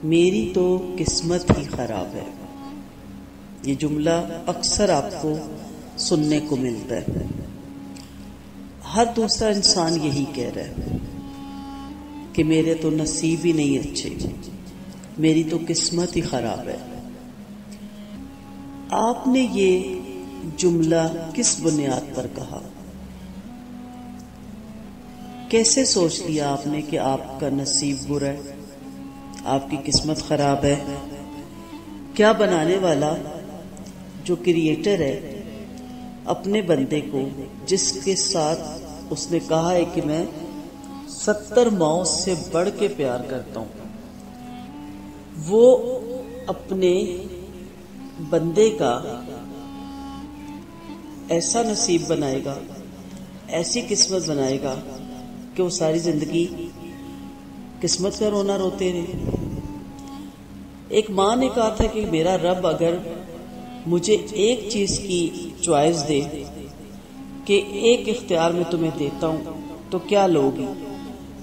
میری تو قسمت ہی خراب ہے. یہ جملہ اکثر آپ کو سننے کو ملتا ہے. ہر دوسرا انسان یہی کہہ رہا ہے کہ میرے تو نصیب ہی نہیں اچھے، میری تو قسمت ہی خراب ہے. آپ نے یہ جملہ کس بنیاد پر کہا؟ کیسے سوچ لیا آپ نے کہ آپ کا نصیب برا ہے، آپ کی قسمت خراب ہے؟ کیا بنانے والا جو کریٹر ہے اپنے بندے کو، جس کے ساتھ اس نے کہا ہے کہ میں 70 ماؤں سے بڑھ کے پیار کرتا ہوں، وہ اپنے بندے کا ایسا نصیب بنائے گا، ایسی قسمت بنائے گا کہ وہ ساری زندگی قسمت کا رونا روتے رہے. ایک ماں نے کہا تھا کہ میرا رب اگر مجھے ایک چیز کی چوائس دے کہ ایک اختیار میں تمہیں دیتا ہوں تو کیا لوگی،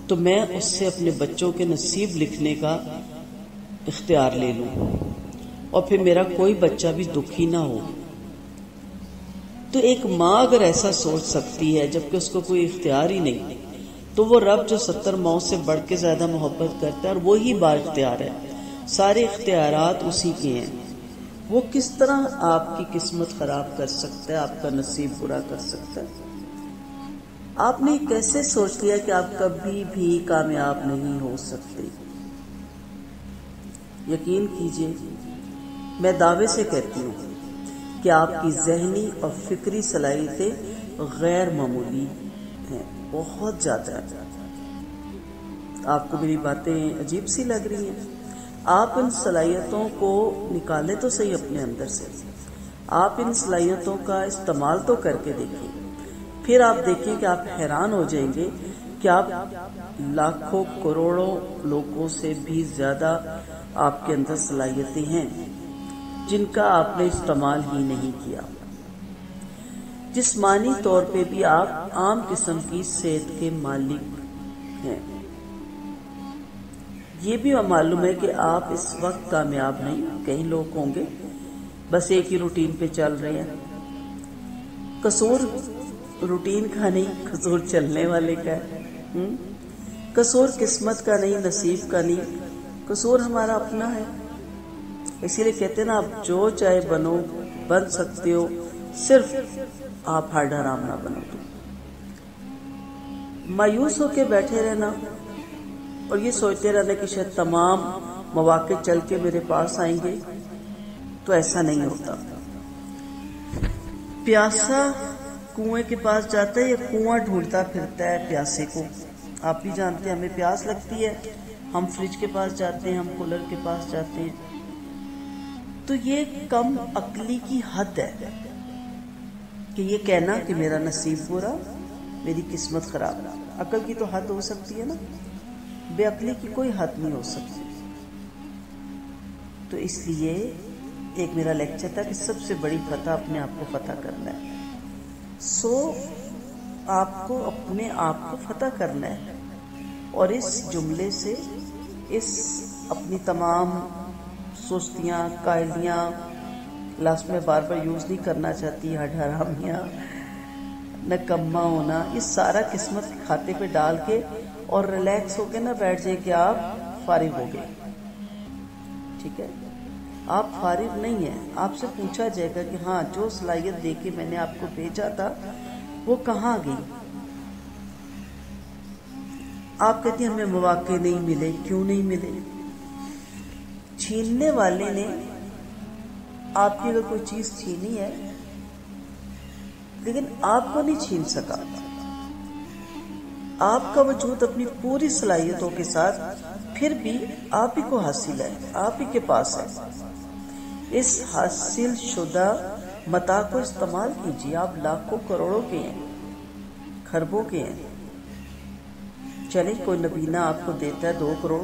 تو میں اس سے اپنے بچوں کے نصیب لکھنے کا اختیار لے لوں، اور پھر میرا کوئی بچہ بھی دکھی نہ ہو. تو ایک ماں اگر ایسا سوچ سکتی ہے جبکہ اس کو کوئی اختیار ہی نہیں، تو وہ رب جو 70 ماؤں سے بڑھ کے زیادہ محبت کرتا ہے اور وہی با اختیار ہے، سارے اختیارات اسی کے ہیں، وہ کس طرح آپ کی قسمت خراب کر سکتا ہے، آپ کا نصیب برا کر سکتا ہے؟ آپ نے کیسے سوچ لیا کہ آپ کبھی بھی کامیاب نہیں ہو سکتے؟ یقین کیجئے، میں دعوے سے کہتی ہوں کہ آپ کی ذہنی اور فکری صلاحیتیں غیر معمولی ہیں، بہت زیادہ. آپ کو میری باتیں عجیب سی لگ رہی ہیں؟ آپ ان صلاحیتوں کو نکالیں تو صحیح اپنے اندر سے، آپ ان صلاحیتوں کا استعمال تو کر کے دیکھیں، پھر آپ دیکھیں کہ آپ حیران ہو جائیں گے کہ آپ لاکھوں کروڑوں لوگوں سے بھی زیادہ آپ کے اندر صلاحیتیں ہیں جن کا آپ نے استعمال ہی نہیں کیا. جسمانی طور پہ بھی آپ عام قسم کی صحت کے مالک ہیں. یہ بھی معلوم ہے کہ آپ اس وقت کامیاب نہیں. کئی لوگ ہوں گے بس ایک ہی روٹین پہ چل رہے ہیں. قصور روٹین کا نہیں، قصور چلنے والے کا ہے. قصور قسمت کا نہیں، نصیب کا نہیں، قصور ہمارا اپنا ہے. اسی لیے کہتے ہیں نا، آپ جو چاہے بنو، بن سکتے ہو، صرف آپ ہر حرام نہ بنو. تو مایوس ہو کے بیٹھے رہنا اور یہ سوچتے رہنا کہ شاید تمام مواقع چل کے میرے پاس آئیں گے، تو ایسا نہیں ہوتا. پیاسا کنویں کے پاس جاتا ہے یا کنواں ڈھونڈتا پھرتا ہے پیاسے کو؟ آپ بھی جانتے ہیں، ہمیں پیاس لگتی ہے، ہم فریج کے پاس جاتے ہیں، ہم کولر کے پاس جاتے ہیں. تو یہ کم عقلی کی حد ہے کہ یہ کہنا کہ میرا نصیب برا، میری قسمت خراب. عقل کی تو حد ہو سکتی ہے نا، بے عقلی کی کوئی حد نہیں ہو سکتی. تو اس لیے ایک میرا لیکچر تھا کہ سب سے بڑی فتح اپنے آپ کو فتح کرنا ہے. آپ کو اپنے آپ کو فتح کرنا ہے، اور اس جملے سے اس اپنی تمام سستیاں، قائلیاں، لاسٹ میں بار بار یوز نہیں کرنا چاہتی، ہڈ حرامیاں، نکما ہونا، یہ سارا قسمت کھاتے پہ ڈال کے اور ریلیکس ہو کے نہ بیٹھ جائے کہ آپ فارغ ہو گئے. ٹھیک ہے، آپ فارغ نہیں ہیں. آپ سے پوچھا جائے گا کہ ہاں، جو صلاحیت دے کے میں نے آپ کو بھیجا تھا وہ کہاں گئی؟ آپ کہتی ہیں ہمیں مواقع نہیں ملے. کیوں نہیں ملے؟ چھیننے والے نے آپ کی اگر کوئی چیز چھینی ہے لیکن آپ کو نہیں چھین سکا. آپ کا وجود اپنی پوری صلاحیتوں کے ساتھ پھر بھی آپ ہی کو حاصل ہے، آپ ہی کے پاس ہے. اس حاصل شدہ متاع کو استعمال کیجیے. آپ لاکھوں کروڑوں کے ہیں، خربوں کے ہیں. چلیں، کوئی نبینہ آپ کو دیتا ہے 2 کروڑ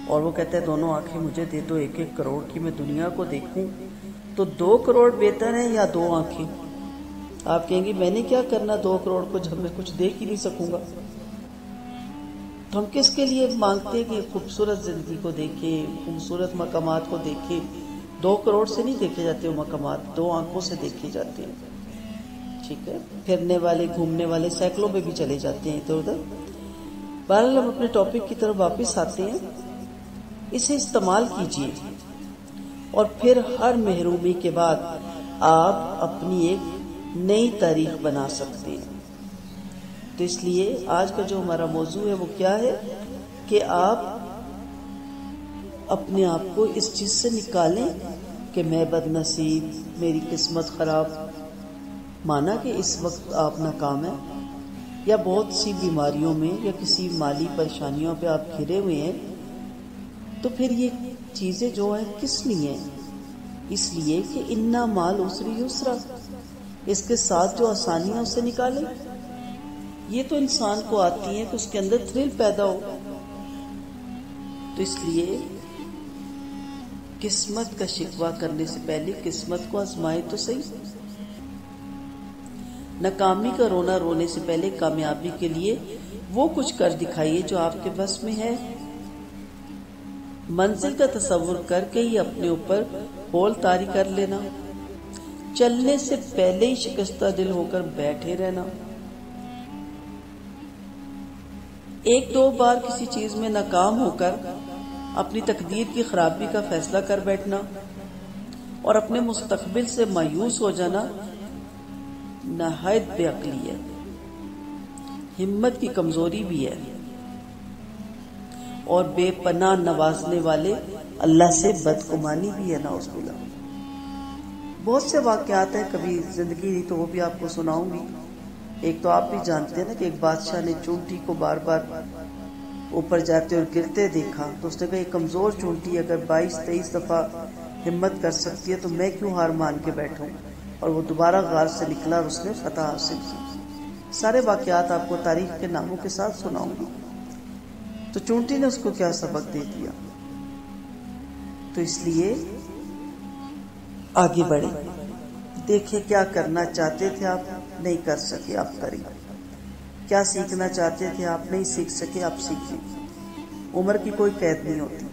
اور وہ کہتا ہے دونوں آنکھیں مجھے دے دو 1-1 کروڑ کی، میں دنیا کو دیکھوں، تو 2 کروڑ بہتر ہے یا 2 آنکھیں؟ آپ کہیں گے میں نے کیا کرنا 2 کروڑ کو جب میں کچھ دیکھ ہی نہیں سکوں گا. تو ہم کس کے لیے مانگتے ہیں کہ خوبصورت زندگی کو دیکھیں، خوبصورت مقامات کو دیکھیں؟ 2 کروڑ سے نہیں دیکھے جاتے وہ مقامات، 2 آنکھوں سے دیکھے جاتے ہیں، ٹھیک ہے؟ پھرنے والے گھومنے والے سائیکلوں پہ بھی چلے جاتے ہیں ادھر ادھر۔ بہرحال ہم اپنے ٹاپک کی طرف واپس آتے ہیں۔ اسے استعمال کیجیے اور پھر ہر محرومی کے بعد آپ اپنی ایک نئی تاریخ بنا سکتے ہیں۔ تو اس لیے آج کا جو ہمارا موضوع ہے وہ کیا ہے کہ آپ اپنے آپ کو اس چیز سے نکالیں کہ میں بد نصیب، میری قسمت خراب۔ مانا کہ اس وقت آپ ناکام ہیں یا بہت سی بیماریوں میں یا کسی مالی پریشانیوں پہ آپ گھرے ہوئے ہیں، تو پھر یہ چیزیں جو ہیں کس لیے ہیں؟ اس لیے کہ انا مال عسر یسرا، اس کے ساتھ جو آسانیاں اسے نکالیں۔ یہ تو انسان کو آتی ہے کہ اس کے اندر تھرل پیدا ہو۔ تو اس لیے قسمت کا شکوہ کرنے سے پہلے قسمت کو آزمائے تو صحیح۔ ناکامی کا رونا رونے سے پہلے کامیابی کے لیے وہ کچھ کر دکھائیے جو آپ کے بس میں ہے۔ منزل کا تصور کر کے ہی اپنے اوپر ہول طاری کر لینا، چلنے سے پہلے ہی شکستہ دل ہو کر بیٹھے رہنا، 1-2 بار کسی چیز میں ناکام ہو کر اپنی تقدیر کی خرابی کا فیصلہ کر بیٹھنا اور اپنے مستقبل سے مایوس ہو جانا نہایت بے عقلی ہے، ہمت کی کمزوری بھی ہے اور بے پناہ نوازنے والے اللہ سے بدگمانی بھی ہے۔ نعوذ باللہ۔ بہت سے واقعات ہیں، کبھی زندگی نہیں تو وہ بھی آپ کو سناؤں گی۔ ایک تو آپ بھی جانتے ہیں نا کہ ایک بادشاہ نے چونٹی کو بار بار اوپر جاتے اور گرتے دیکھا، تو اس نے کہا یہ کمزور چونٹی اگر 22-23 دفعہ ہمت کر سکتی ہے تو میں کیوں ہار مان کے بیٹھوں، اور وہ دوبارہ غار سے نکلا اور اس نے فتح حاصل کی۔ سارے واقعات آپ کو تاریخ کے ناموں کے ساتھ سناؤں گی۔ تو چونٹی نے اس کو کیا سبق دے دیا؟ تو اس لیے آگے بڑھے، دیکھیں کیا کرنا چاہتے تھے آپ نہیں کر سکے، آپ کریں۔ کیا سیکھنا چاہتے تھے آپ نہیں سیکھ سکے، آپ سیکھیں۔ عمر کی کوئی قید نہیں ہوتی،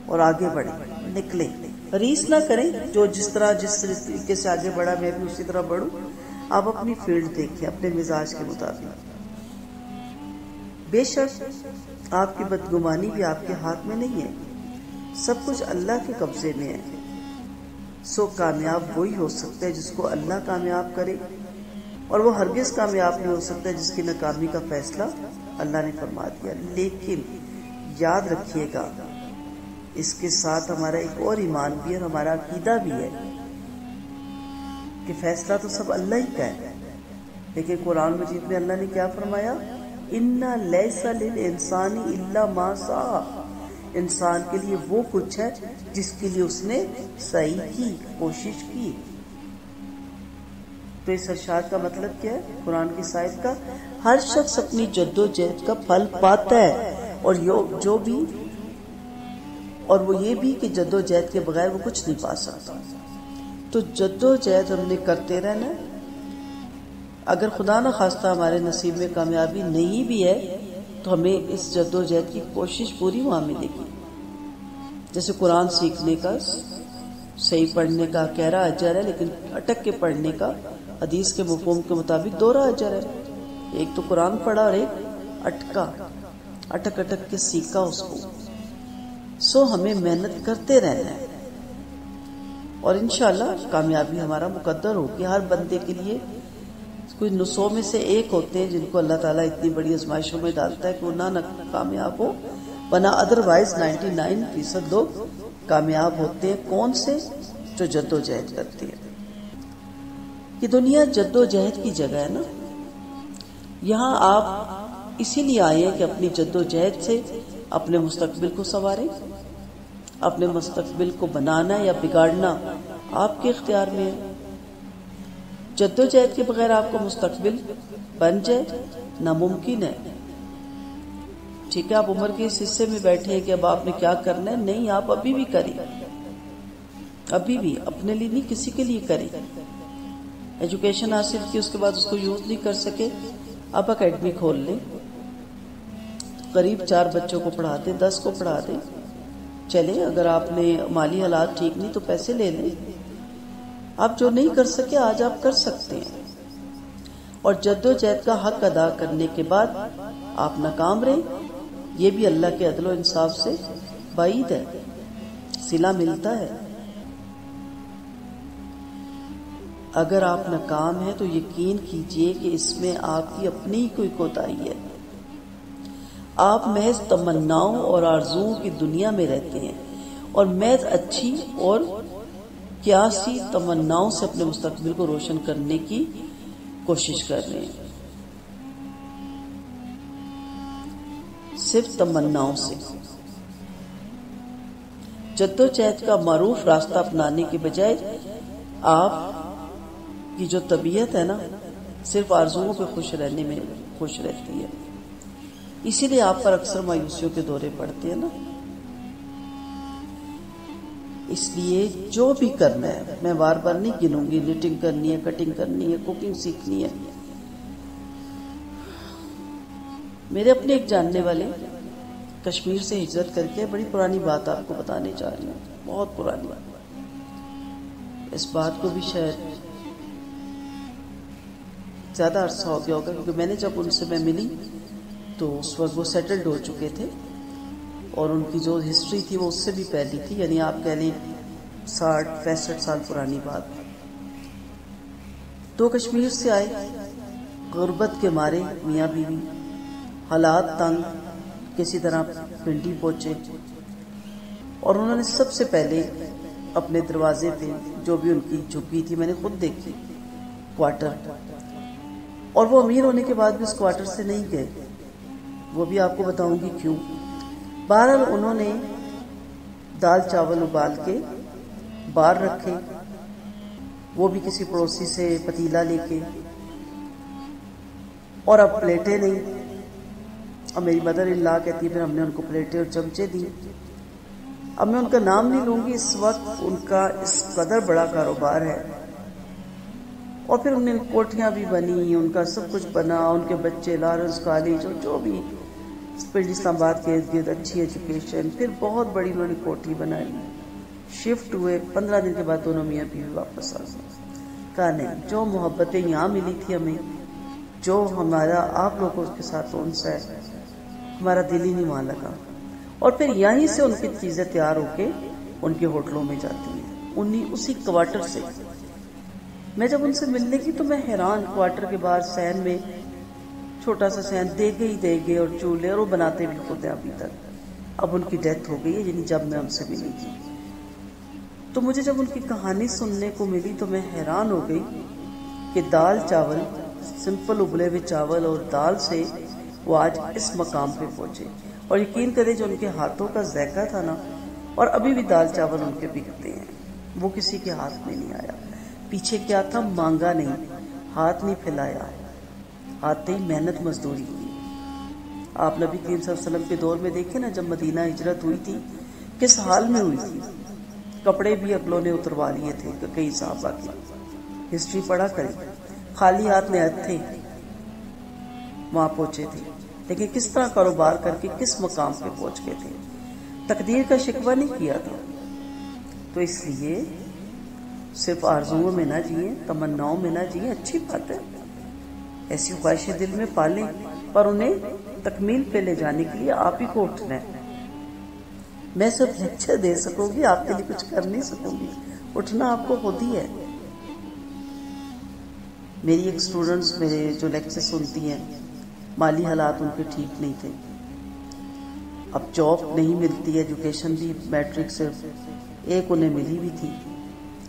اور آگے بڑھیں، نکلیں۔ ریس نہ کریں، جو جس طریقے سے آگے بڑھا میں بھی اسی طرح بڑھوں۔ آپ اپنی فیلڈ دیکھیں اپنے مزاج کے مطابق۔ بے شک آپ کی بدگمانی بھی آپ کے ہاتھ میں نہیں ہے، سب کچھ اللہ کے قبضے میں ہے۔ سو کامیاب وہی ہو سکتا ہے جس کو اللہ کامیاب کرے، اور وہ ہرگز کامیاب نہیں ہو سکتا جس کی ناکامی کا فیصلہ اللہ نے فرما دیا۔ لیکن یاد رکھیے گا، اس کے ساتھ ہمارا ایک اور ایمان بھی ہے اور ہمارا عقیدہ بھی ہے کہ فیصلہ تو سب اللہ ہی کا ہے۔ لیکن قرآن مجید میں اللہ نے کیا فرمایا؟ اِنَّ لَيْسَ لِلْإِنسَانِ إِلَّا مَا سَعَى، انسان کے لیے وہ کچھ ہے جس کے لیے اس نے سعی کی، کوشش کی۔ تو اس ارشاد کا مطلب کیا ہے قرآن کی آیت کا؟ ہر شخص اپنی جد و جہد کا پھل پاتا ہے، اور وہ یہ بھی کہ جد و جہد کے بغیر وہ کچھ نہیں پا سکتا۔ تو جد و جہد ہم نے کرتے رہنا ہے۔ اگر خدا نہ خواستہ ہمارے نصیب میں کامیابی نہیں بھی ہے تو ہمیں اس جد و جہد کی کوشش پوری وہاں ملے گی۔ جیسے قرآن سیکھنے کا، صحیح پڑھنے کا کہہ رہا اجر ہے، لیکن اٹک کے پڑھنے کا حدیث کے مفہوم کے مطابق 2 اجر ہے۔ ایک تو قرآن پڑھا اور ایک اٹک کے سیکھا اس کو۔ سو ہمیں محنت کرتے رہنا ہے اور انشاءاللہ کامیابی ہمارا مقدر ہوگی۔ ہر بندے کے لیے کوئی 100 میں سے 1 ہوتے ہیں جن کو اللہ تعالیٰ اتنی بڑی آزمائشوں میں ڈالتا ہے کہ وہ نہ کامیاب ہو، ورنہ ادروائز 99% لوگ کامیاب ہوتے ہیں۔ کون سے؟ جو جد و جہد کرتے ہیں۔ یہ دنیا جد و جہد کی جگہ ہے نا، یہاں آپ اسی لیے آئے ہیں کہ اپنی جد و جہد سے اپنے مستقبل کو سنواریں۔ اپنے مستقبل کو بنانا یا بگاڑنا آپ کے اختیار میں ہے۔ جد و جہد کے بغیر آپ کو مستقبل بن جائے ناممکن ہے۔ ٹھیک ہے، آپ عمر کے اس حصے میں بیٹھے ہیں کہ اب آپ نے کیا کرنا ہے؟ نہیں، آپ ابھی بھی کریں، ابھی بھی اپنے لیے نہیں کسی کے لیے کریں۔ ایجوکیشن حاصل کی، اس کے بعد اس کو یوز نہیں کر سکے، آپ اکیڈمی کھول لیں۔ قریب 4 بچوں کو پڑھا دیں، 10 کو پڑھا دیں، چلیں. اگر آپ نے مالی حالات ٹھیک نہیں تو پیسے لے لیں. آپ جو نہیں کر سکے آج آپ کر سکتے ہیں، اور جدوجہد کا حق ادا کرنے کے بعد آپ ناکام رہیں، یہ بھی اللہ کے عدل و انصاف سے بعید ہے، صلہ ملتا ہے. اگر آپ ناکام ہیں تو یقین کیجئے کہ اس میں آپ کی اپنی ہی کوئی کوتاہی ہے. آپ محض تمناؤں اور آرزوؤں کی دنیا میں رہتے ہیں اور محض اچھی اور قیاسی تمناؤں سے اپنے مستقبل کو روشن کرنے کی کوشش کر رہے ہیں، صرف تمناؤں سے. جدوجہد کا معروف راستہ اپنانے کے بجائے آپ کی جو طبیعت ہے نا صرف آرزوؤں پہ خوش رہنے میں خوش رہتی ہے، اسی لیے آپ پر اکثر مایوسیوں کے دورے پڑتے ہیں نا. اس لیے جو بھی کرنا ہے، میں بار بار نہیں گنوں گی، نیٹنگ کرنی ہے، کٹنگ کرنی ہے، کوکنگ سیکھنی ہے. میرے اپنے ایک جاننے والے کشمیر سے ہجرت کر کے، بڑی پرانی بات آپ کو بتانے جا رہی ہوں، بہت پرانی بات. اس بات کو بھی شاید زیادہ عرصہ ہو گیا ہوگا، کیونکہ میں نے جب ان سے میں ملی تو اس وقت وہ سیٹلڈ ہو چکے تھے، اور ان کی جو ہسٹری تھی وہ اس سے بھی پہلی تھی، یعنی آپ کہہ لیں 60-65 سال پرانی بات. تو کشمیر سے آئے، غربت کے مارے میاں بیوی، حالات تنگ، کسی طرح پنڈی پہنچے، اور انہوں نے سب سے پہلے اپنے دروازے پہ جو بھی ان کی جھگی تھی میں نے خود دیکھی، کوارٹر. اور وہ امیر ہونے کے بعد بھی اس کوارٹر سے نہیں گئے، وہ بھی آپ کو بتاؤں گی کیوں. بہرحال انہوں نے دال چاول ابال کے باہر رکھے، وہ بھی کسی پڑوسی سے پتیلا لے کے، اور اب پلیٹیں نہیں. اب میری مدر ان لا کہتی ہے پھر ہم نے ان کو پلیٹیں اور چمچے دی. اب میں ان کا نام نہیں لوں گی، اس وقت ان کا اس قدر بڑا کاروبار ہے، اور پھر انہیں کوٹھیاں بھی بنی، ان کا سب کچھ بنا، ان کے بچے لارنس کالج اور جو بھی پنڈی اسلام آباد کے ارد گرد اچھی ایجوکیشن، پھر بہت بڑی انہوں نے کوٹھی بنائی. شفٹ ہوئے، 15 دن کے بعد دونوں میاں بیوی واپس آ گئے. کہا نہیں، جو محبتیں یہاں ملی تھی ہمیں، جو ہمارا آپ لوگوں کے ساتھ انس ہے، ہمارا دل ہی نہیں وہاں لگا. اور پھر یہیں سے ان کی چیزیں تیار ہو کے ان کے ہوٹلوں میں جاتی ہیں، اسی کوارٹر سے. میں جب ان سے ملنے کی تو میں حیران، کوارٹر کے باہر سین میں چھوٹا سا سین، دیگے اور چولہے، اور وہ بناتے بھی خود ہیں ابھی تک. اب ان کی ڈیتھ ہو گئی ہے، یعنی جب میں ان سے ملی تھی. تو مجھے جب ان کی کہانی سننے کو ملی تو میں حیران ہو گئی کہ دال چاول، سمپل ابلے ہوئے چاول اور دال سے وہ آج اس مقام پہ پہنچے. اور یقین کریں جو ان کے ہاتھوں کا ذائقہ تھا نا، اور ابھی بھی دال چاول ان کے بکتے ہیں، وہ کسی کے ہاتھ میں نہیں آیا. پیچھے کیا تھا؟ مانگا نہیں، ہاتھ نہیں پھیلایا، آتے ہی محنت مزدوری کی. آپ نبی کریم صلی اللہ علیہ وسلم کے دور میں دیکھیں نا، جب مدینہ ہجرت ہوئی تھی کس حال میں ہوئی تھی. کپڑے بھی اگلوں نے اتروا لیے تھے، کئی صحابہ کی ہسٹری پڑھا کریں، خالی ہاتھ نہایت تھے وہاں پہنچے تھے، لیکن کس طرح کاروبار کر کے کس مقام پہ پہنچ گئے تھے. تقدیر کا شکوہ نہیں کیا تھا. تو اس لیے صرف آرزوؤں میں نہ جئیں، تمناؤں میں نہ جئیں. اچھی بات ہے، ایسی خواہشیں دل میں پالیں، پر انہیں تکمیل پہ لے جانے کے لیے آپ ہی کو اٹھنا ہے. میں صرف لیکچر دے سکوں گی، آپ کے لیے کچھ کر نہیں سکوں گی. اٹھنا آپ کو خود ہی ہے. میری ایک اسٹوڈنٹس میرے جو لیکچر سنتی ہیں، مالی حالات ان کے ٹھیک نہیں تھے، اب جاب نہیں ملتی، ایجوکیشن بھی میٹرک صرف ایک انہیں ملی بھی تھی،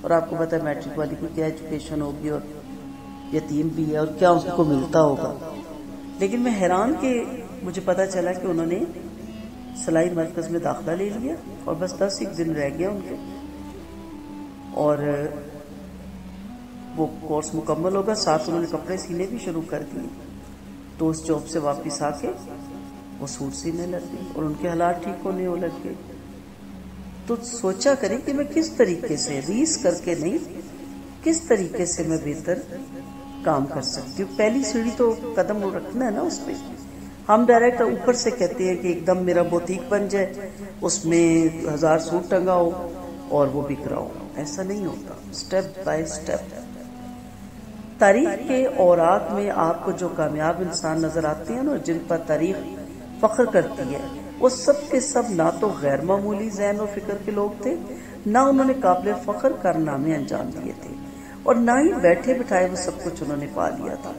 اور آپ کو پتہ ہے میٹرک والی کی کیا ایجوکیشن ہوگی، اور یتیم بھی ہے، اور کیا ان کو ملتا ہوگا. لیکن میں حیران کہ مجھے پتہ چلا کہ انہوں نے سلائی مرکز میں داخلہ لے لیا، اور بس 10 دن رہ گیا ان کے، اور وہ کورس مکمل ہوگا. ساتھ انہوں نے کپڑے سینے بھی شروع کر دیے. تو اس جاب سے واپس آ کے وہ سوٹ سینے لگ گئی، اور ان کے حالات ٹھیک ہونے ہو لگ گئے. تو سوچا کریں کہ میں کس طریقے سے، ریس کر کے نہیں، کس طریقے سے میں بہتر کام کر سکتی ہوں. پہلی سیڑھی تو قدم رکھنا ہے نا اس پہ. ہم ڈائریکٹ اوپر سے کہتے ہیں کہ ایک دم میرا بوتیک بن جائے، اس میں 1000 سوٹ ٹنگا ہو اور وہ بک رہا ہو. ایسا نہیں ہوتا، سٹیپ بائی سٹیپ. تاریخ کے اوراق میں آپ کو جو کامیاب انسان نظر آتے ہیں نا، جن پر تاریخ فخر کرتی ہے، وہ سب کے سب نہ تو غیر معمولی ذہن و فکر کے لوگ تھے، نہ انہوں نے قابل فخر کارنامے انجام دیے تھے، اور نہ ہی بیٹھے بٹھائے وہ سب کچھ انہوں نے پا لیا تھا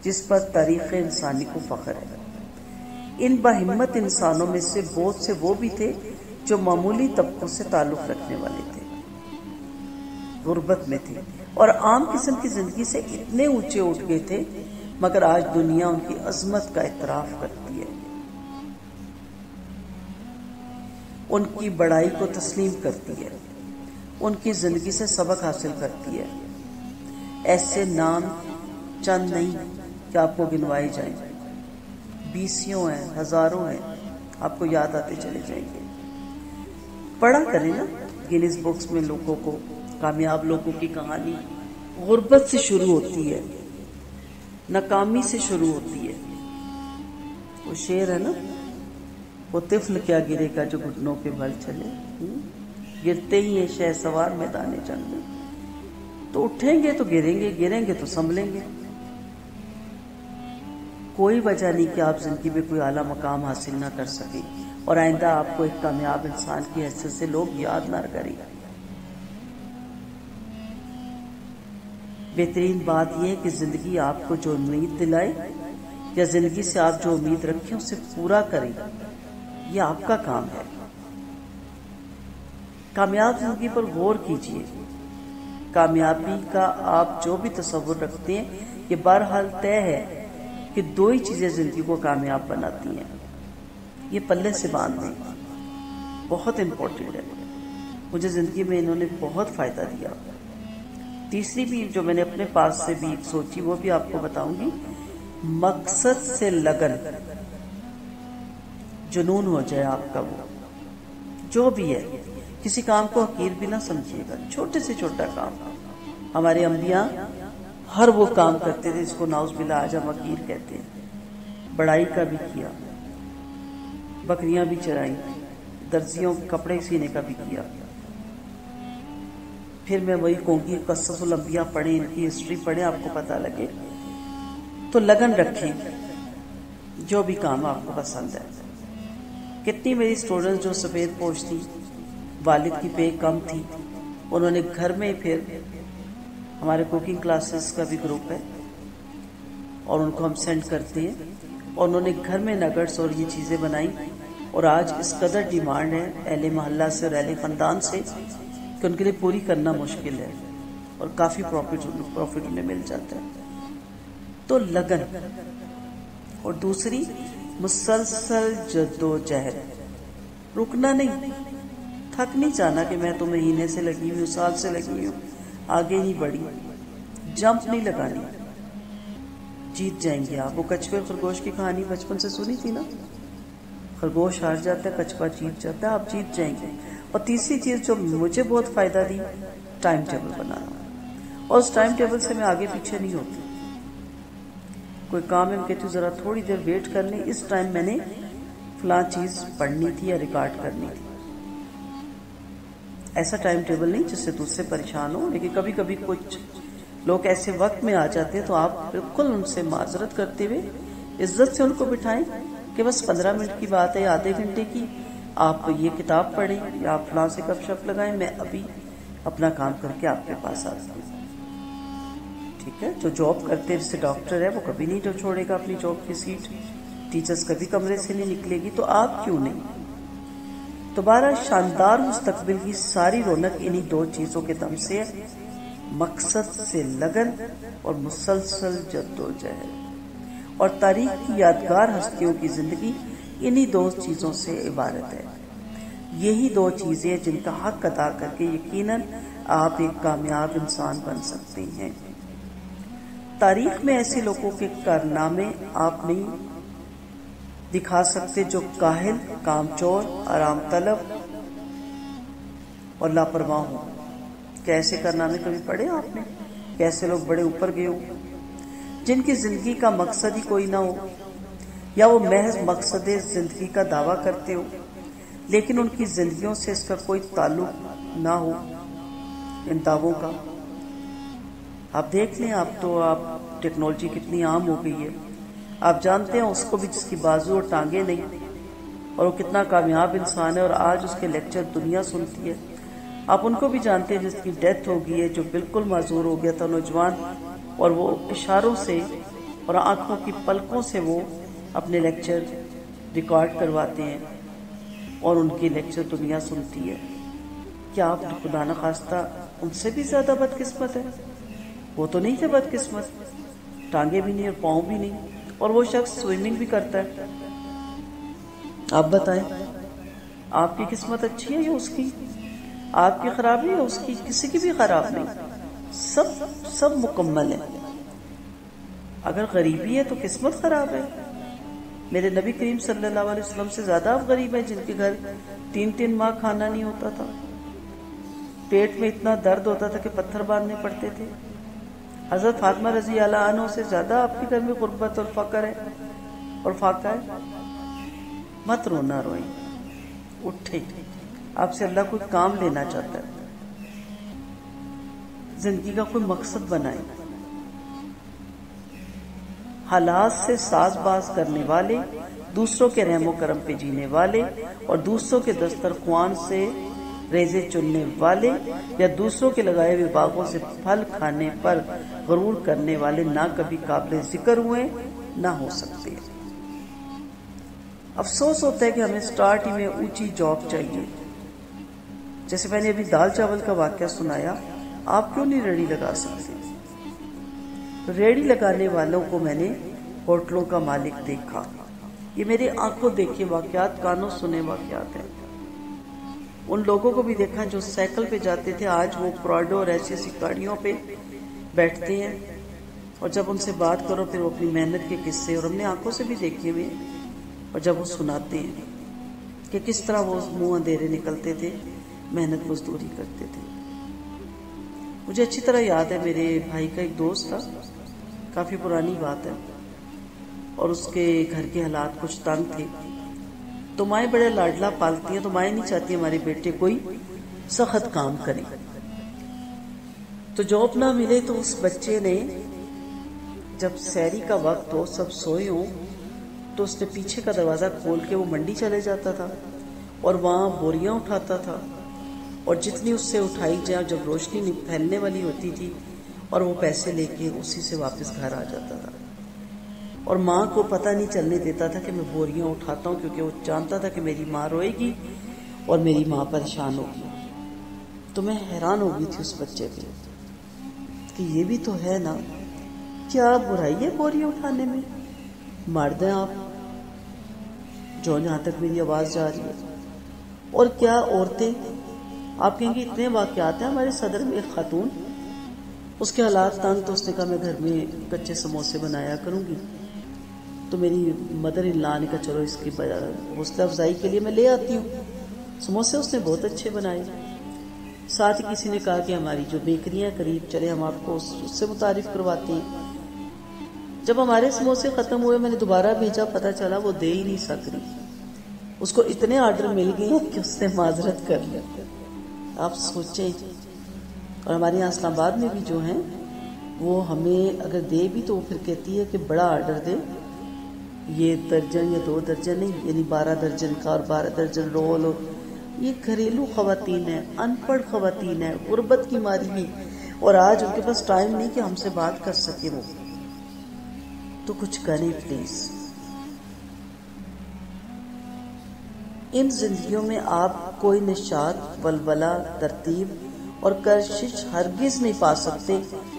جس پر تاریخ انسانی کو فخر ہے. ان باہمت انسانوں میں سے بہت سے وہ بھی تھے جو معمولی طبقوں سے تعلق رکھنے والے تھے، غربت میں تھے اور عام قسم کی زندگی سے اتنے اونچے اٹھ گئے تھے، مگر آج دنیا ان کی عظمت کا اعتراف کرتی ہے، ان کی بڑائی کو تسلیم کرتی ہے، ان کی زندگی سے سبق حاصل کرتی ہے. ایسے نام چند نہیں کہ آپ کو گنوائے جائیں، بیسیوں ہیں، ہزاروں ہیں، آپ کو یاد آتے چلے جائیں گے. پڑھا کریں نا گینیز بکس میں لوگوں کو، کامیاب لوگوں کی کہانی غربت سے شروع ہوتی ہے، ناکامی سے شروع ہوتی ہے. وہ شعر ہے نا، وہ طفل کیا گرے گا جو گھٹنوں کے بل چلے، گرتے ہی ہیں شہسوار میدان جنگ میں. تو اٹھیں گے تو گریں گے، گریں گے تو سنبھلیں گے. کوئی وجہ نہیں کہ آپ زندگی میں کوئی اعلیٰ مقام حاصل نہ کر سکیں اور آئندہ آپ کو ایک کامیاب انسان کی حیثیت سے لوگ یاد نہ کریں. بہترین بات یہ ہے کہ زندگی آپ کو جو امید دلائے یا زندگی سے آپ جو امید رکھیں اسے پورا کریں، یہ آپ کا کام ہے. کامیاب زندگی پر غور کیجیے. کامیابی کا آپ جو بھی تصور رکھتے ہیں، یہ بہرحال طے ہے کہ 2 ہی چیزیں زندگی کو کامیاب بناتی ہیں. یہ پلے سے باندھ دیں، بہت امپورٹنٹ ہے. مجھے زندگی میں انہوں نے بہت فائدہ دیا. تیسری بھی جو میں نے اپنے پاس سے بھی سوچی وہ بھی آپ کو بتاؤں گی. مقصد سے لگن، جنون ہو جائے آپ کا، وہ جو بھی ہے، کسی کام کو حقیر بھی نہ سمجھیے گا. چھوٹے سے چھوٹا کام، ہمارے انبیاء ہر وہ کام کرتے تھے جس کو نعوذ باللہ آج ہم حقیر کہتے ہیں. بڑائی کا بھی کیا، بکریاں بھی چرائیں، درزیوں کے کپڑے سینے کا بھی کیا. پھر میں وہی کہوں گی قصص الانبیاء پڑھیں، ان کی ہسٹری پڑھیں، آپ کو پتہ لگے. تو لگن رکھیں جو بھی کام آپ کو پسند ہے. کتنی میری اسٹوڈنٹس جو سفید پوش تھی، والد کی پے کم تھی، انہوں نے گھر میں پھر ہمارے کوکنگ کلاسز کا بھی گروپ ہے اور ان کو ہم سینڈ کرتے ہیں، اور انہوں نے گھر میں نگٹس اور یہ چیزیں بنائی، اور آج اس قدر ڈیمانڈ ہے اہل محلہ سے اور اہل خاندان سے کہ ان کے لیے پوری کرنا مشکل ہے، اور کافی پروفٹ انہیں مل جاتا ہے. تو لگن. اور دوسری مسلسل جد و جہد، رکنا نہیں، تھک نہیں جانا کہ میں تو مہینے سے لگی ہوئی ہوں، سال سے لگی ہوں، آگے نہیں بڑھی. جمپ نہیں لگانی، جیت جائیں گے آپ. وہ کچھوے اور خرگوش کی کہانی بچپن سے سنی تھی نا، خرگوش ہار جاتا ہے، کچھوا جیت جاتا ہے، آپ جیت جائیں گے. اور تیسری چیز جو مجھے بہت فائدہ دی، ٹائم ٹیبل بنانا. اور اس ٹائم ٹیبل سے میں آگے پیچھے نہیں ہوتی. کوئی کام ہے میں کہتی ہوں ذرا تھوڑی دیر ویٹ کر لیں، اس ٹائم میں نے فلاں چیز پڑھنی تھی یا ریکارڈ کرنی تھی. ایسا ٹائم ٹیبل نہیں جس سے دوسرے پریشان ہو، لیکن کبھی کبھی کچھ لوگ ایسے وقت میں آ جاتے ہیں تو آپ بالکل ان سے معذرت کرتے ہوئے عزت سے ان کو بٹھائیں کہ بس 15 منٹ کی بات ہے، آدھے گھنٹے کی، آپ یہ کتاب پڑھیں یا آپ فلاں سے گپ شپ لگائیں، میں ابھی اپنا کام کر کے آپ کے پاس آتی ہوں. ٹھیک ہے. جو جاب کرتے جیسے ڈاکٹر ہے وہ کبھی نہیں چھوڑے گا اپنی جاب کی سیٹ، ٹیچرز کبھی کمرے سے نہیں نکلے گی، تو آپ کیوں نہیں. دوبارہ شاندار مستقبل کی ساری رونق انہی 2 چیزوں کے دم سے ہے، مقصد سے لگن اور مسلسل جد و جہد. اور تاریخ کی یادگار ہستیوں کی زندگی انہی 2 چیزوں سے عبارت ہے. یہی 2 چیزیں جن کا حق ادا کر کے یقیناً آپ ایک کامیاب انسان بن سکتے ہیں. تاریخ میں ایسے لوگوں کے کارنامے آپ نہیں دکھا سکتے جو کاہل، کامچور، آرام طلب اور لاپرواہ ہوں. کیسے کارنامے کبھی پڑھے آپ نے؟ کیسے لوگ بڑے اوپر گئے ہوں، جن کی زندگی کا مقصد ہی کوئی نہ ہو، یا وہ محض مقصد زندگی کا دعویٰ کرتے ہو لیکن ان کی زندگیوں سے اس کا کوئی تعلق نہ ہو ان دعووں کا. آپ دیکھ لیں، آپ ٹیکنالوجی کتنی عام ہو گئی ہے. آپ جانتے ہیں اس کو بھی جس کی بازو اور ٹانگیں نہیں، اور وہ کتنا کامیاب انسان ہے اور آج اس کے لیکچر دنیا سنتی ہے. آپ ان کو بھی جانتے ہیں جس کی ڈیتھ ہو گئی ہے، جو بالکل معذور ہو گیا تھا نوجوان، اور وہ اشاروں سے اور آنکھوں کی پلکوں سے وہ اپنے لیکچر ریکارڈ کرواتے ہیں اور ان کی لیکچر دنیا سنتی ہے. کیا آپ خدا نخواستہ ان سے بھی زیادہ بدقسمت ہے؟ وہ تو نہیں تھے بدقسمت، ٹانگیں بھی نہیں اور پاؤں بھی نہیں، اور وہ شخص سوئمنگ بھی کرتا ہے. آپ بتائیں، آپ کی قسمت اچھی ہے یا اس کی؟ آپ کی خراب ہے یا اس کی؟ کسی کی بھی خراب نہیں، سب مکمل ہے. اگر غریبی ہے تو قسمت خراب ہے. میرے نبی کریم صلی اللہ علیہ وسلم سے زیادہ آپ غریب ہیں جن کے گھر 3 ماہ کھانا نہیں ہوتا تھا، پیٹ میں اتنا درد ہوتا تھا کہ پتھر باندھنے پڑتے تھے. حضرت فاطمہ رضی اللہ عنہ سے زیادہ آپ کے گھر میں غربت اور فقر ہے اور فاقہ ہے. مت رونا روئیں، اٹھے. آپ سے اللہ کوئی کام لینا چاہتا ہے، زندگی کا کوئی مقصد بنائیں. حالات سے ساز باز کرنے والے، دوسروں کے رحم و کرم پہ جینے والے اور دوسروں کے دسترخوان سے ریزے چننے والے یا دوسروں کے لگائے ہوئے باغوں سے پھل کھانے پر غرور کرنے والے نہ کبھی قابل ذکر ہوئے نہ ہو سکتے. افسوس ہوتا ہے کہ ہمیں سٹارٹ ہی میں اونچی جاب چاہیے. جیسے میں نے ابھی دال چاول کا واقعہ سنایا، آپ کیوں نہیں ریڑھی لگا سکتے؟ ریڑھی لگانے والوں کو میں نے ہوٹلوں کا مالک دیکھا. یہ میرے آنکھوں دیکھے واقعات، کانوں سنے واقعات ہیں. ان لوگوں کو بھی دیکھا جو سائیکل پہ جاتے تھے، آج وہ پراڈو اور ایسی ایسی گاڑیوں پہ بیٹھتے ہیں، اور جب ان سے بات کرو پھر وہ اپنی محنت کے قصے، اور ہم نے آنکھوں سے بھی دیکھے ہوئے، اور جب وہ سناتے ہیں کہ کس طرح وہ منہ اندھیرے نکلتے تھے، محنت مزدوری کرتے تھے. مجھے اچھی طرح یاد ہے، میرے بھائی کا ایک دوست تھا، کافی پرانی بات ہے، اور اس کے گھر کے حالات کچھ تنگ تھے. تو مائیں بڑے لاڈلا پالتی ہیں، تو مائیں نہیں چاہتی ہمارے بیٹے کوئی سخت کام کرے. تو جاب نہ ملے تو اس بچے نے جب سحری کا وقت ہو، سب سوئے ہوں، تو اس نے پیچھے کا دروازہ کھول کے وہ منڈی چلے جاتا تھا اور وہاں بوریاں اٹھاتا تھا، اور جتنی اس سے اٹھائی جائے، جب روشنی پھیلنے والی ہوتی تھی، اور وہ پیسے لے کے اسی سے واپس گھر آ جاتا تھا. اور ماں کو پتہ نہیں چلنے دیتا تھا کہ میں بوریاں اٹھاتا ہوں، کیونکہ وہ جانتا تھا کہ میری ماں روئے گی اور میری ماں پریشان ہوگی. تو میں حیران ہو گئی تھی اس بچے پہ کہ یہ بھی تو ہے نا، کیا برائی ہے بوریاں اٹھانے میں؟ مار دیں آپ جو جہاں تک میری آواز جا رہی ہے. اور کیا عورتیں، آپ کہیں گے اتنے واقعات ہیں. ہمارے صدر میں ایک خاتون، اس کے حالات تنگ، تو اس نے کہا میں گھر میں کچے سموسے بنایا کروں گی. تو میری مدر ان لا نے کہا چلو اس کی حوصلہ افزائی کے لیے میں لے آتی ہوں. سموسے اس نے بہت اچھے بنائے. ساتھ ہی کسی نے کہا کہ ہماری جو بیکریاں قریب، چلے ہم آپ کو اس سے متعارف کرواتے ہیں. جب ہمارے سموسے ختم ہوئے، میں نے دوبارہ بھیجا، پتہ چلا وہ دے ہی نہیں سک رہی. اس کو اتنے آرڈر مل گئے کہ اس نے معذرت کر لیا. آپ سوچیں. اور ہمارے یہاں اسلام آباد میں بھی جو ہیں، وہ ہمیں اگر دے بھی تو وہ پھر کہتی ہے کہ بڑا آرڈر دے، یہ درجن یا 2 درجن نہیں، یعنی 12 درجن کا اور 12 درجن رول ہو. یہ گھریلو خواتین ہیں، ان پڑھ خواتین ہیں، غربت کی ماری بھی، اور آج ان کے پاس ٹائم نہیں کہ ہم سے بات کر سکے. وہ تو کچھ کریں پلیز. ان زندگیوں میں آپ کوئی نشاط، ولولہ، ترتیب اور کشش ہرگز نہیں پا سکتے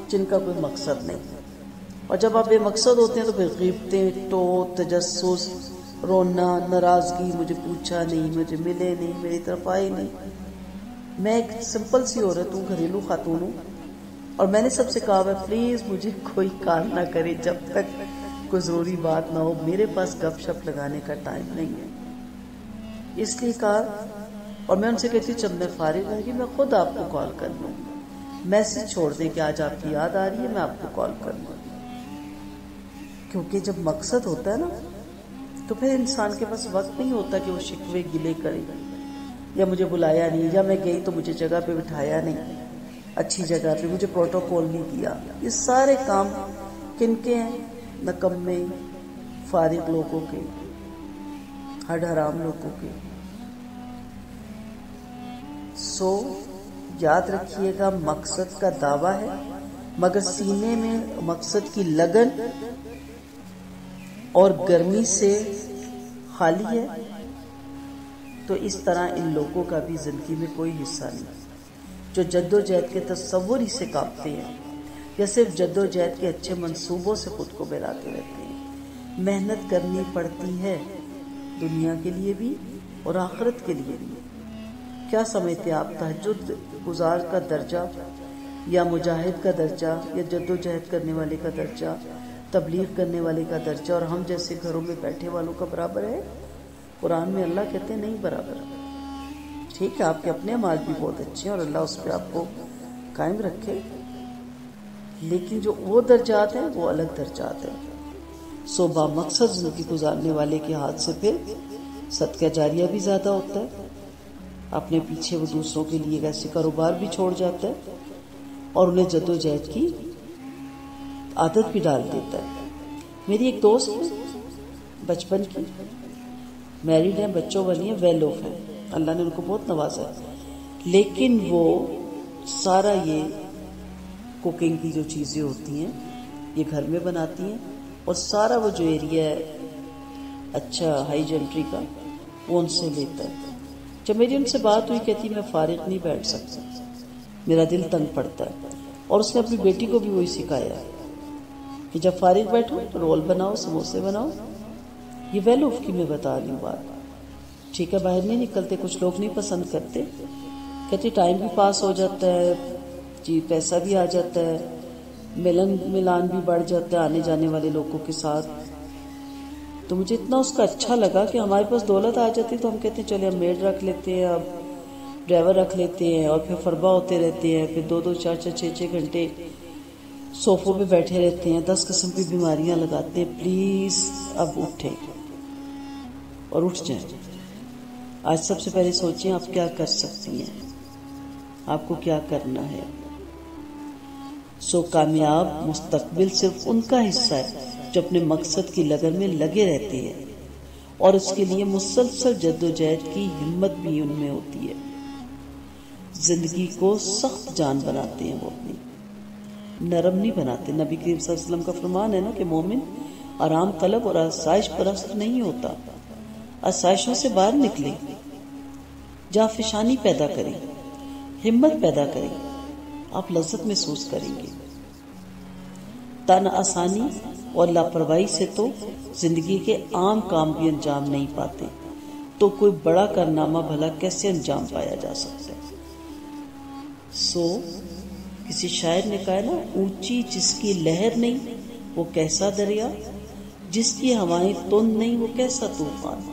جن کا کوئی مقصد نہیں. اور جب آپ بے مقصد ہوتے ہیں تو پھر غیبتیں، ٹوٹ، تجسس، رونا، ناراضگی، مجھے پوچھا نہیں، مجھے ملے نہیں، میری طرف آئے نہیں. میں ایک سمپل سی عورت ہوں، گھریلو خاتون ہوں، اور میں نے سب سے کہا ہے پلیز مجھے کوئی کال نہ کرے جب تک کوئی ضروری بات نہ ہو. میرے پاس گپ شپ لگانے کا ٹائم نہیں ہے. اس لیے کہا، اور میں ان سے کہتی جب میں فارغ ہوں گی میں خود آپ کو کال کر لوں گی. میسج چھوڑ دیں کہ آج آپ کی یاد آ رہی ہے، میں آپ کو کال کر لوں گی. کیونکہ جب مقصد ہوتا ہے نا تو پھر انسان کے پاس وقت نہیں ہوتا کہ وہ شکوے گلے کرے، یا مجھے بلایا نہیں، یا میں گئی تو مجھے جگہ پہ بٹھایا نہیں، اچھی جگہ پہ مجھے پروٹوکول نہیں کیا۔ یہ سارے کام کن کے ہیں؟ نکمے فارغ لوگوں کے، ہڈ حرام لوگوں کے۔ سو یاد رکھیے گا، مقصد کا دعویٰ ہے مگر سینے میں مقصد کی لگن اور گرمی سے خالی ہے، تو اس طرح ان لوگوں کا بھی زندگی میں کوئی حصہ نہیں، جو جد و جہد کے تصور ہی سے کانپتے ہیں، یا صرف جد و جہد کے اچھے منصوبوں سے خود کو بہلاتے رہتے ہیں۔ محنت کرنی پڑتی ہے، دنیا کے لیے بھی اور آخرت کے لیے بھی۔ کیا سمجھتے آپ تہجد گزار کا درجہ یا مجاہد کا درجہ یا جد و جہد کرنے والے کا درجہ، تبلیغ کرنے والے کا درجہ اور ہم جیسے گھروں میں بیٹھے والوں کا برابر ہے؟ قرآن میں اللہ کہتے ہیں نہیں برابر۔ ٹھیک ہے، آپ کے اپنے اعمال بھی بہت اچھے ہیں اور اللہ اس پہ آپ کو قائم رکھے، لیکن جو وہ درجات ہیں وہ الگ درجات ہیں۔ سو با مقصد زندگی گزارنے والے کے ہاتھ سے پھر صدقہ جاریہ بھی زیادہ ہوتا ہے، اپنے پیچھے وہ دوسروں کے لیے ایسے کاروبار بھی چھوڑ جاتا ہے اور انہیں جد و جہد کی عادت بھی ڈال دیتا ہے۔ میری ایک دوست بچپن کی، میریڈ ہیں، بچوں والی ہیں، ویل آف ہیں، اللہ نے ان کو بہت نوازا ہے، لیکن وہ سارا یہ کوکنگ کی جو چیزیں ہوتی ہیں یہ گھر میں بناتی ہیں، اور سارا وہ جو ایریا ہے اچھا ہائی جنٹری کا وہ ان سے لیتا ہے۔ جب میری ان سے بات ہوئی، کہتی میں فارغ نہیں بیٹھ سکتا، میرا دل تنگ پڑتا ہے، اور اس نے اپنی بیٹی کو بھی وہی سکھایا کہ جب فارغ بیٹھو تو رول بناؤ، سموسے بناؤ۔ یہ ویل آف کی میں بتا رہی ہوں بات۔ ٹھیک ہے، باہر نہیں نکلتے، کچھ لوگ نہیں پسند کرتے، کہتے ٹائم بھی پاس ہو جاتا ہے، جی پیسہ بھی آ جاتا ہے، ملان بھی بڑھ جاتا ہے آنے جانے والے لوگوں کے ساتھ۔ تو مجھے اتنا اس کا اچھا لگا کہ ہمارے پاس دولت آ جاتی تو ہم کہتے ہیں چلے اب میڈ رکھ لیتے ہیں، اب ڈرائیور رکھ لیتے ہیں، اور پھر فربا ہوتے رہتے ہیں، پھر 2 4 6 گھنٹے صوفوں پہ بیٹھے رہتے ہیں، 10 قسم کی بیماریاں لگاتے ہیں۔ پلیز اب اٹھیں اور اٹھ جائیں۔ آج سب سے پہلے سوچیں آپ کیا کر سکتی ہیں، آپ کو کیا کرنا ہے۔ کامیاب مستقبل صرف ان کا حصہ ہے جو اپنے مقصد کی لگن میں لگے رہتے ہیں اور اس کے لیے مسلسل جد و جہد کی ہمت بھی ان میں ہوتی ہے۔ زندگی کو سخت جان بناتے ہیں، وہ اپنی نرم نہیں بناتے۔ نبی کریم صلی اللہ علیہ وسلم کا فرمان ہے نا کہ مومن آرام طلب اور آسائش پرست نہیں ہوتا، آسائشوں سے باہر نکلے، جافشانی پیدا کریں، ہمت پیدا کریں، آپ لذت محسوس کریں گے۔ تن آسانی اور لاپرواہی سے تو زندگی کے عام کام بھی انجام نہیں پاتے، تو کوئی بڑا کارنامہ بھلا کیسے انجام پایا جا سکتا ہے۔ کسی شاعر نے کہا نا، اونچی جس کی لہر نہیں وہ کیسا دریا، جس کی ہوائیں تند نہیں وہ کیسا طوفان۔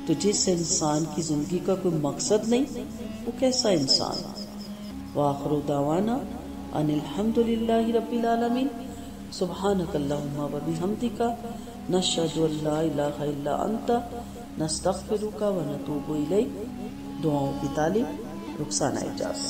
تو جس انسان کی زندگی کا کوئی مقصد نہیں وہ کیسا انسان۔ وآخر دعوانا ان الحمدللہ رب العالمین، سبحانک اللہم وبحمدک، نشہد ان لا الہ الا انت، نستغفرک ونتوب الیک۔ دعاؤں کی طالب، رخسانہ اعجاز۔